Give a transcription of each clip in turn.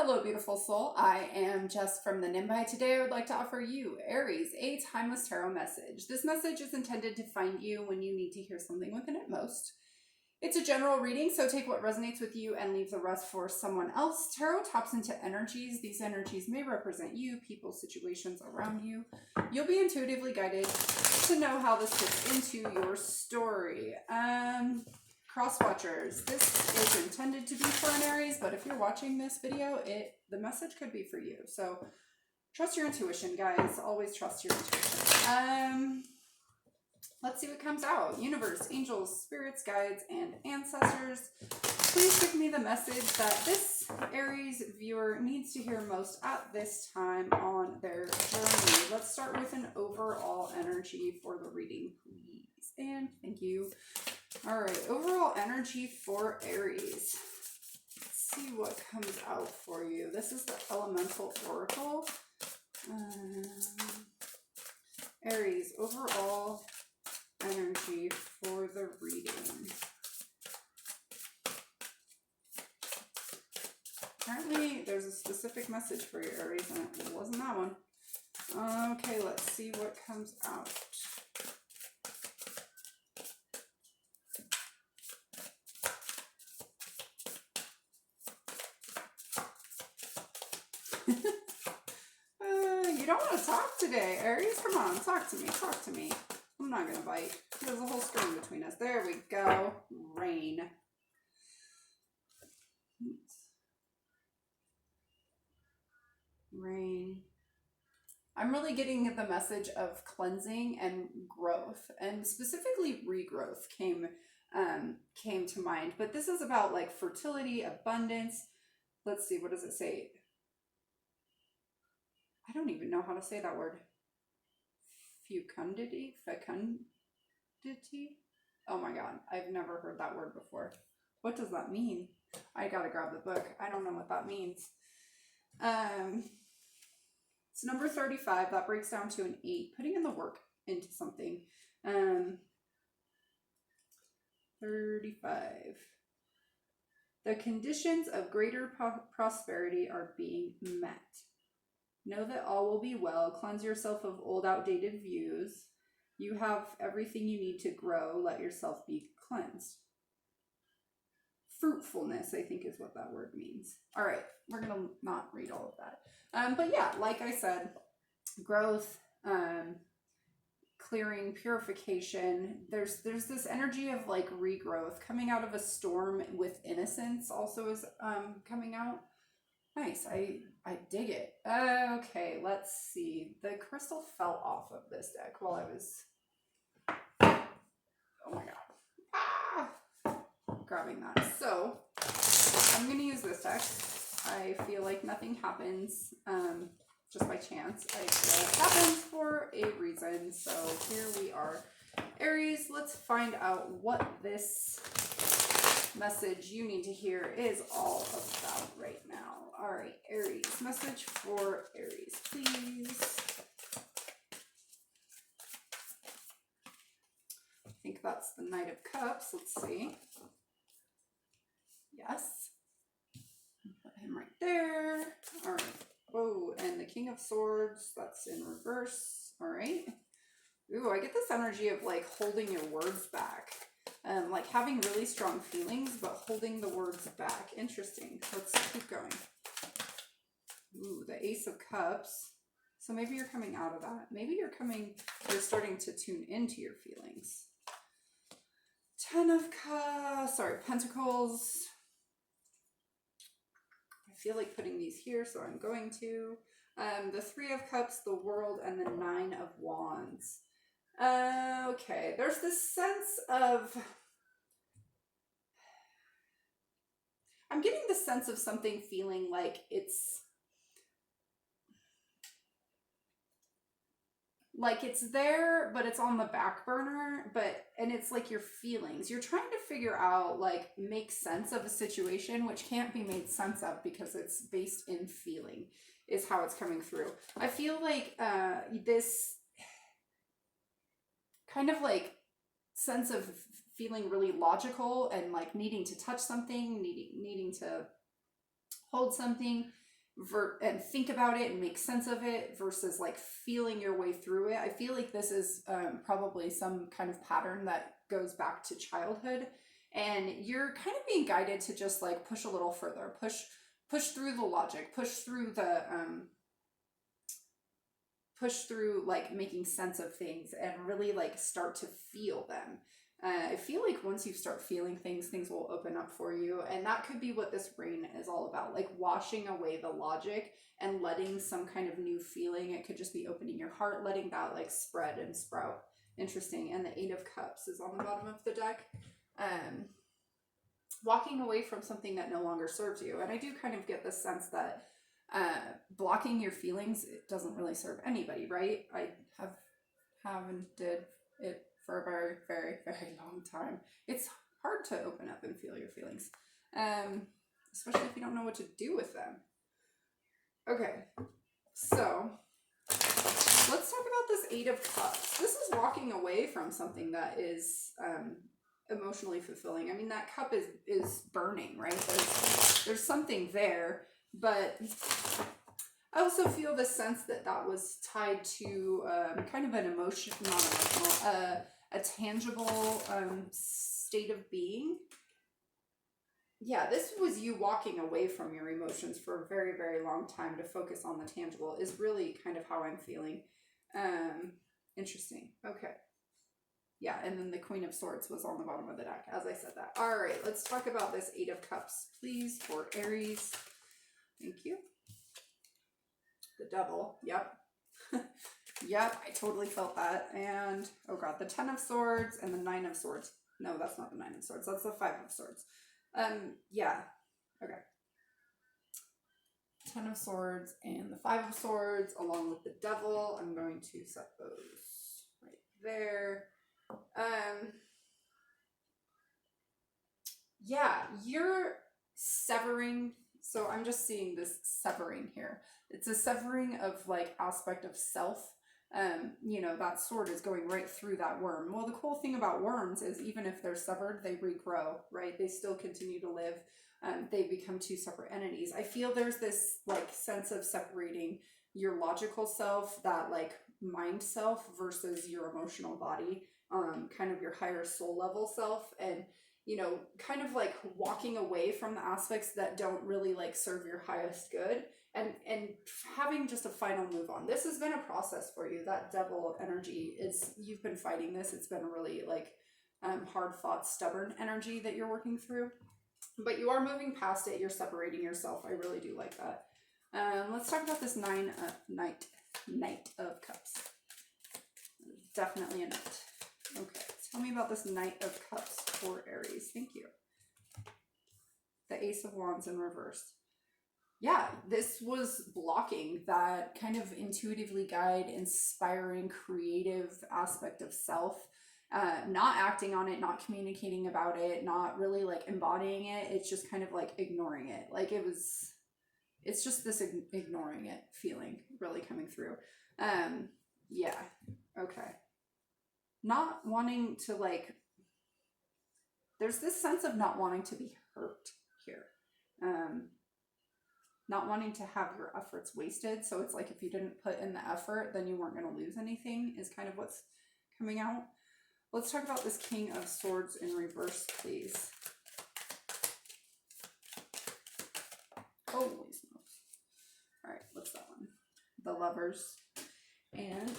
Hello, beautiful soul. I am Jess from the Nimbi. Today, I would like to offer you, Aries, a timeless tarot message. This message is intended to find you when you need to hear something within it most. It's a general reading, so take what resonates with you and leave the rest for someone else. Tarot taps into energies. These energies may represent you, people, situations around you. You'll be intuitively guided to know how this fits into your story. Cross watchers, this is intended to be for an Aries, but if you're watching this video, the message could be for you. So trust your intuition, guys. Always trust your intuition. Let's see what comes out. Universe, angels, spirits, guides, and ancestors, please give me the message that this Aries viewer needs to hear most at this time on their journey. Let's start with an overall energy for the reading, please. And thank you. All right, overall energy for Aries. Let's see what comes out for you. This is the Elemental Oracle. Aries, overall energy for the reading. Apparently, there's a specific message for you, Aries, and it wasn't that one. Okay, let's see what comes out. You don't want to talk today, Aries. Come on, talk to me. Talk to me. I'm not gonna bite. There's a whole screen between us. There we go. Rain. Rain. I'm really getting the message of cleansing and growth, and specifically regrowth came to mind. But this is about like fertility, abundance. Let's see, what does it say? I don't even know how to say that word. Fecundity? Oh my god, I've never heard that word before. What does that mean? I gotta grab the book. I don't know what that means. It's number 35. That breaks down to an 8. Putting in the work into something. 35. The conditions of greater prosperity are being met. Know that all will be well. Cleanse yourself of old, outdated views. You have everything you need to grow. Let yourself be cleansed. Fruitfulness, I think, is what that word means. All right, we're going to not read all of that. But yeah, like I said, growth, clearing, purification. There's this energy of like regrowth. Coming out of a storm with innocence also is coming out. Nice. I dig it. Okay, let's see. The crystal fell off of this deck while I was... Oh my god. Grabbing that. So, I'm going to use this deck. I feel like nothing happens just by chance. I feel like it happens for a reason. So, here we are. Aries, let's find out what this message you need to hear is all about right now. All right, Aries, message for Aries, please. I think that's the Knight of Cups. Let's see. Yes. Put him right there. All right. Oh, and the King of Swords. That's in reverse. All right. Ooh, I get this energy of like holding your words back. Like having really strong feelings, but holding the words back. Interesting. Let's keep going. Ooh, the Ace of Cups. So maybe you're coming out of that. Maybe you're starting to tune into your feelings. Pentacles. I feel like putting these here, so I'm going to. The Three of Cups, the World, and the Nine of Wands. Okay, there's this sense of... I'm getting the sense of something feeling like it's there, but it's on the back burner, and it's like your feelings. You're trying to figure out, like, make sense of a situation, which can't be made sense of because it's based in feeling, is how it's coming through. I feel like this kind of like sense of feeling really logical and like needing to touch something, needing to hold something, and think about it and make sense of it versus like feeling your way through it. I feel like this is probably some kind of pattern that goes back to childhood, and you're kind of being guided to just like push a little further, push through the logic, push through like making sense of things and really like start to feel them. I feel like once you start feeling things, things will open up for you. And that could be what this rain is all about, like washing away the logic and letting some kind of new feeling. It could just be opening your heart, letting that like spread and sprout. Interesting. And the Eight of Cups is on the bottom of the deck. Walking away from something that no longer serves you. And I do kind of get the sense that blocking your feelings, it doesn't really serve anybody, right? I have and did it for a very, very, very long time. It's hard to open up and feel your feelings, especially if you don't know what to do with them. Okay, so let's talk about this Eight of Cups. This is walking away from something that is emotionally fulfilling. I mean, that cup is burning, right? There's something there, but I also feel the sense that that was tied to kind of an emotion, not emotional, a tangible state of being. Yeah, this was you walking away from your emotions for a very, very long time to focus on the tangible is really kind of how I'm feeling. Interesting. Okay. Yeah, and then the Queen of Swords was on the bottom of the deck, as I said that. All right, let's talk about this Eight of Cups, please, for Aries. Thank you. The Devil. Yep. Yep, I totally felt that. And, oh God, the Ten of Swords and the Nine of Swords. No, that's not the Nine of Swords. That's the Five of Swords. Yeah. Okay. Ten of Swords and the Five of Swords along with the Devil. I'm going to set those right there. Yeah, you're severing. So I'm just seeing this severing here. It's a severing of like aspect of self. You know, that sword is going right through that worm. Well, the cool thing about worms is even if they're severed, they regrow, right? They still continue to live. They become two separate entities. I feel there's this like sense of separating your logical self, that like mind self, versus your emotional body, kind of your higher soul level self, and you know, kind of like walking away from the aspects that don't really like serve your highest good, and having just a final move on. This has been a process for you. That Devil energy is, you've been fighting this. It's been a really like hard fought, stubborn energy that you're working through, but you are moving past it. You're separating yourself. I really do like that. Let's talk about this Knight of Cups. Definitely a knight. Okay, tell me about this Knight of Cups for Aries. Thank you. The Ace of Wands in reverse. Yeah, this was blocking that kind of intuitively guide, inspiring, creative aspect of self. Not acting on it, not communicating about it, not really like embodying it. It's just kind of like ignoring it. Like it's just this ignoring it feeling really coming through. Yeah, okay. Not wanting to like, there's this sense of not wanting to be hurt here. Not wanting to have your efforts wasted. So it's like if you didn't put in the effort, then you weren't going to lose anything, is kind of what's coming out. Let's talk about this King of Swords in reverse, please. Holy smokes. All right, what's that one? The Lovers and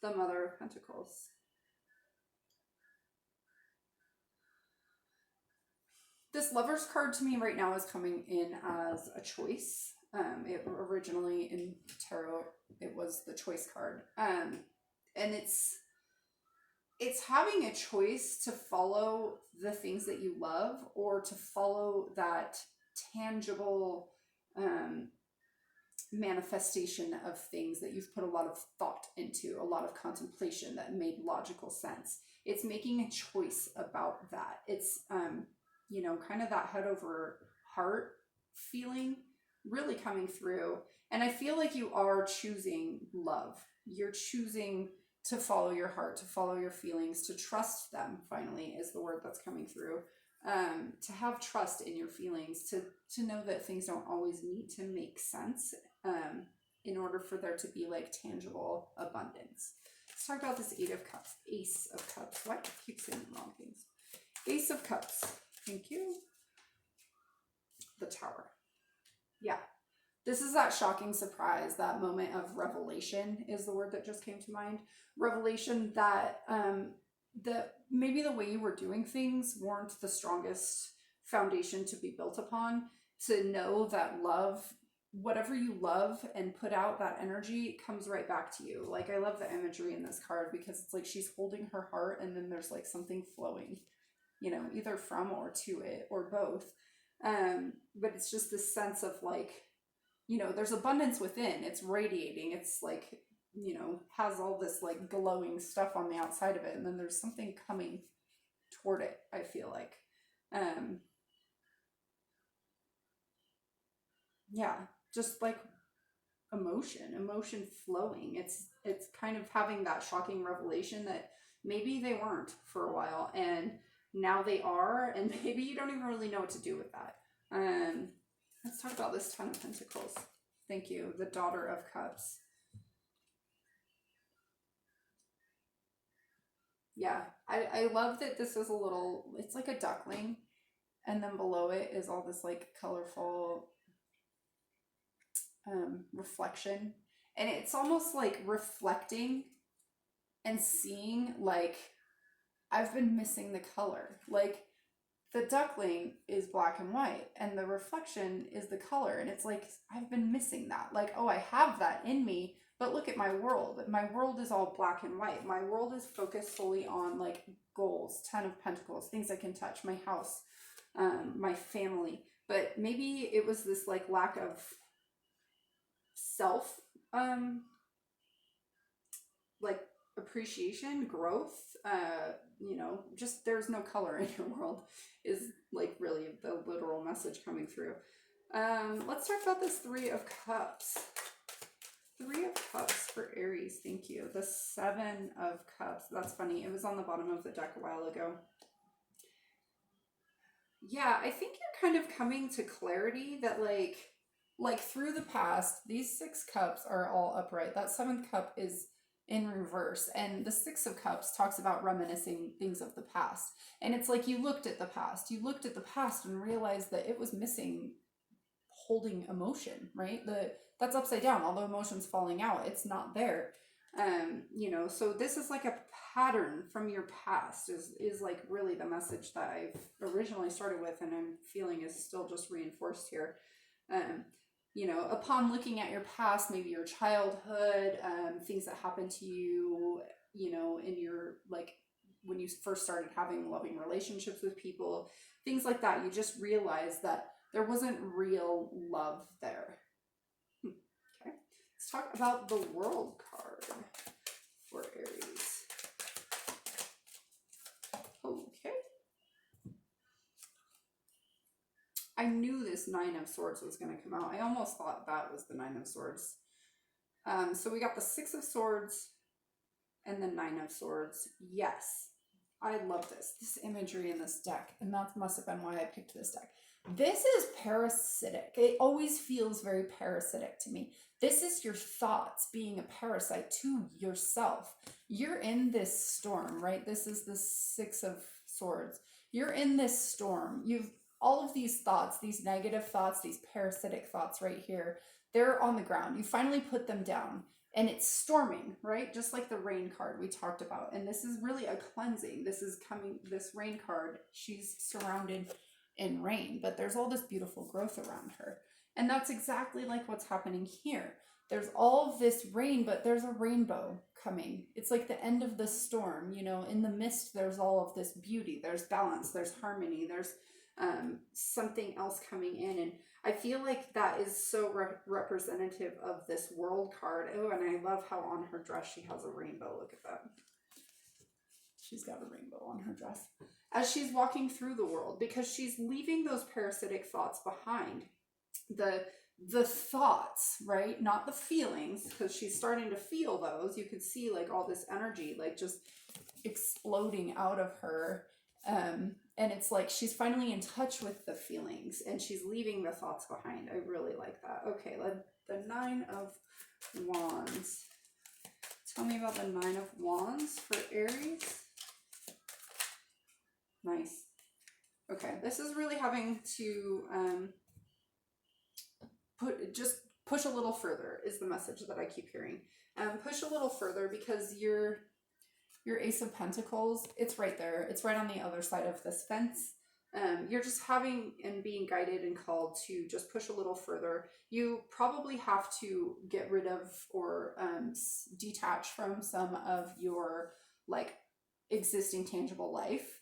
the Mother of Pentacles. This Lovers card to me right now is coming in as a choice. It originally in tarot, it was the choice card. And it's having a choice to follow the things that you love, or to follow that tangible manifestation of things that you've put a lot of thought into, a lot of contemplation that made logical sense. It's making a choice about that. It's you know, kind of that head over heart feeling really coming through. And I feel like you are choosing love. You're choosing to follow your heart, to follow your feelings, to trust them, finally, is the word that's coming through. to have trust in your feelings, to know that things don't always need to make sense in order for there to be like tangible abundance. Let's talk about this Ace of Cups. Why do I keep saying the wrong things? Ace of Cups. Thank you. The Tower. Yeah. This is that shocking surprise, that moment of revelation is the word that just came to mind. Revelation that maybe the way you were doing things weren't the strongest foundation to be built upon. To know that love, whatever you love and put out, that energy comes right back to you. Like, I love the imagery in this card because it's like she's holding her heart and then there's like something flowing, you know, either from or to it or both. But it's just this sense of like, you know, there's abundance within. It's radiating. It's like, you know, has all this like glowing stuff on the outside of it. And then there's something coming toward it, I feel like. Yeah, just like emotion flowing. It's kind of having that shocking revelation that maybe they weren't for a while and now they are, and maybe you don't even really know what to do with that. Let's talk about this Ten of Pentacles. Thank you. The Daughter of Cups. Yeah, I love that this is a little, it's like a duckling, and then below it is all this like colorful reflection. And it's almost like reflecting and seeing like, I've been missing the color. Like, the duckling is black and white and the reflection is the color, and it's like I've been missing that. Like, oh, I have that in me, but look at my world. My world is all black and white. My world is focused solely on like goals, 10 of Pentacles, things I can touch, my house, my family. But maybe it was this like lack of self like appreciation, growth, you know, just there's no color in your world is like really the literal message coming through. Let's talk about this Three of Cups. Three of Cups for Aries. Thank you. The Seven of Cups. That's funny. It was on the bottom of the deck a while ago. Yeah, I think you're kind of coming to clarity that like through the past, these 6 cups are all upright. That 7th cup is in reverse, and the 6 of Cups talks about reminiscing things of the past. And it's like you looked at the past and realized that it was missing holding emotion, right? That's upside down. All the emotions falling out, it's not there. You know, so this is like a pattern from your past is like really the message that I've originally started with, and I'm feeling is still just reinforced here. You know, upon looking at your past, maybe your childhood, things that happened to you, you know, in your, like, when you first started having loving relationships with people, things like that, you just realize that there wasn't real love there. Okay, let's talk about the World card for Aries. Okay. I knew this Nine of Swords was going to come out. I almost thought that was the Nine of Swords. So we got the 6 of Swords and the 9 of Swords. Yes, I love this imagery in this deck, and that must have been why I picked this deck. This is parasitic. It always feels very parasitic to me. This is your thoughts being a parasite to yourself. You're in this storm, right? This is the 6 of Swords. You're in this storm. You've all of these thoughts, these negative thoughts, these parasitic thoughts right here, they're on the ground. You finally put them down and it's storming, right? Just like the Rain card we talked about. And this is really a cleansing. This Rain card, she's surrounded in rain, but there's all this beautiful growth around her. And that's exactly like what's happening here. There's all of this rain, but there's a rainbow coming. It's like the end of the storm, you know, in the mist, there's all of this beauty. There's balance, there's harmony, there's something else coming in. And I feel like that is so representative of this World card. Oh, and I love how on her dress she has a rainbow. Look at that. She's got a rainbow on her dress as she's walking through the world, because she's leaving those parasitic thoughts behind. The thoughts, right? Not the feelings, because she's starting to feel those. You could see like all this energy like just exploding out of her. And it's like she's finally in touch with the feelings and she's leaving the thoughts behind. I really like that. Okay, the Nine of Wands. Tell me about the Nine of Wands for Aries. Nice. Okay, this is really having to push a little further is the message that I keep hearing. Push a little further because your Ace of Pentacles, it's right there. It's right on the other side of this fence. You're just having and being guided and called to just push a little further. You probably have to get rid of or detach from some of your like existing tangible life.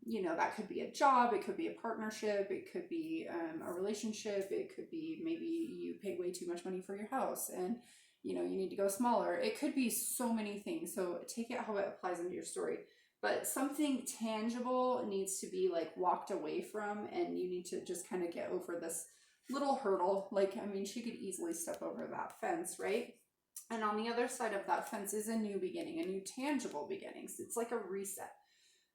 You know, that could be a job, it could be a partnership, it could be a relationship, it could be maybe you pay way too much money for your house and you know you need to go smaller. It could be so many things, so take it how it applies into your story. But something tangible needs to be like walked away from, and you need to just kind of get over this little hurdle. Like, I mean, she could easily step over that fence, right? And on the other side of that fence is a new beginning, a new tangible beginning. So it's like a reset.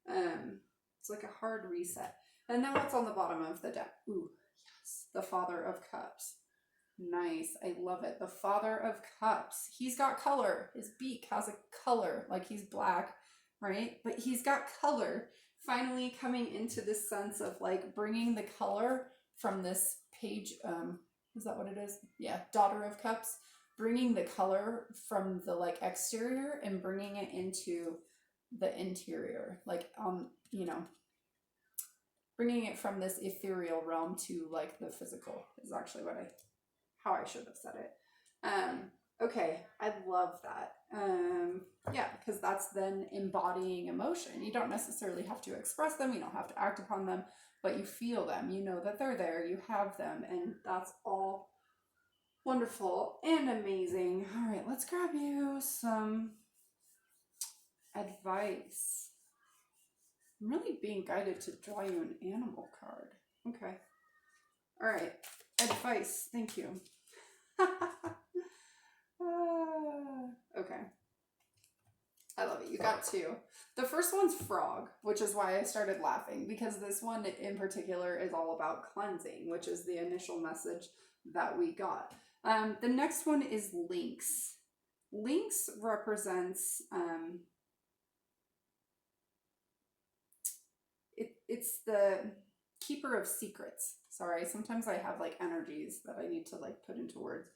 It's like a hard reset. And now what's on the bottom of the deck? Ooh, yes, the Father of Cups. Nice. I love it. The Father of Cups. He's got color. His beak has a color, like he's black, right? But he's got color. Finally coming into this sense of like bringing the color from this page. Is that what it is? Yeah, Daughter of Cups. Bringing the color from the like exterior and bringing it into the interior, like you know, bringing it from this ethereal realm to like the physical is actually how I should have said it. Okay, I love that. Yeah, because that's then embodying emotion. You don't necessarily have to express them, you don't have to act upon them, but you feel them, you know that they're there, you have them, and that's all wonderful and amazing. All right, let's grab you some advice. I'm really being guided to draw you an animal card. Okay. All right. Advice. Thank you. Okay. I love it. You got two. The first one's frog, which is why I started laughing, because this one in particular is all about cleansing, which is the initial message that we got. The next one is lynx. Lynx represents it's the keeper of secrets. Sorry, sometimes I have like energies that I need to like put into words.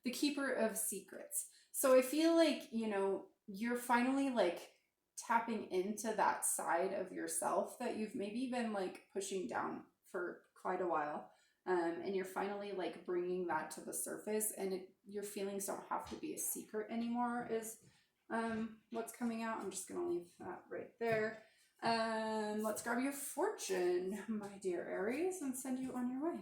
The keeper of secrets. So I feel like, you know, you're finally like tapping into that side of yourself that you've maybe been like pushing down for quite a while. And you're finally like bringing that to the surface, and your feelings don't have to be a secret anymore is what's coming out. I'm just going to leave that right there. Let's grab your fortune, my dear Aries, and send you on your way.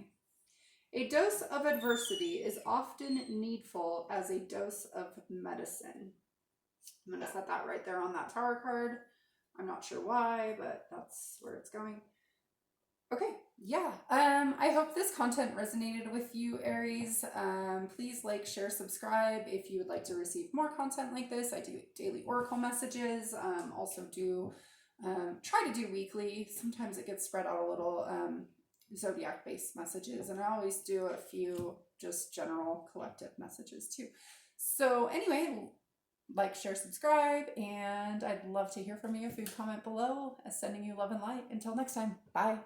A dose of adversity is often needful as a dose of medicine. I'm going to set that right there on that Tower card. I'm not sure why, but that's where it's going. Okay, yeah. I hope this content resonated with you, Aries. Please like, share, subscribe if you would like to receive more content like this. I do daily oracle messages. Also do try to do weekly. Sometimes it gets spread out a little. Zodiac based messages, and I always do a few just general collective messages too. So anyway, like, share, subscribe, and I'd love to hear from you if you comment below. Sending you love and light. Until next time, bye.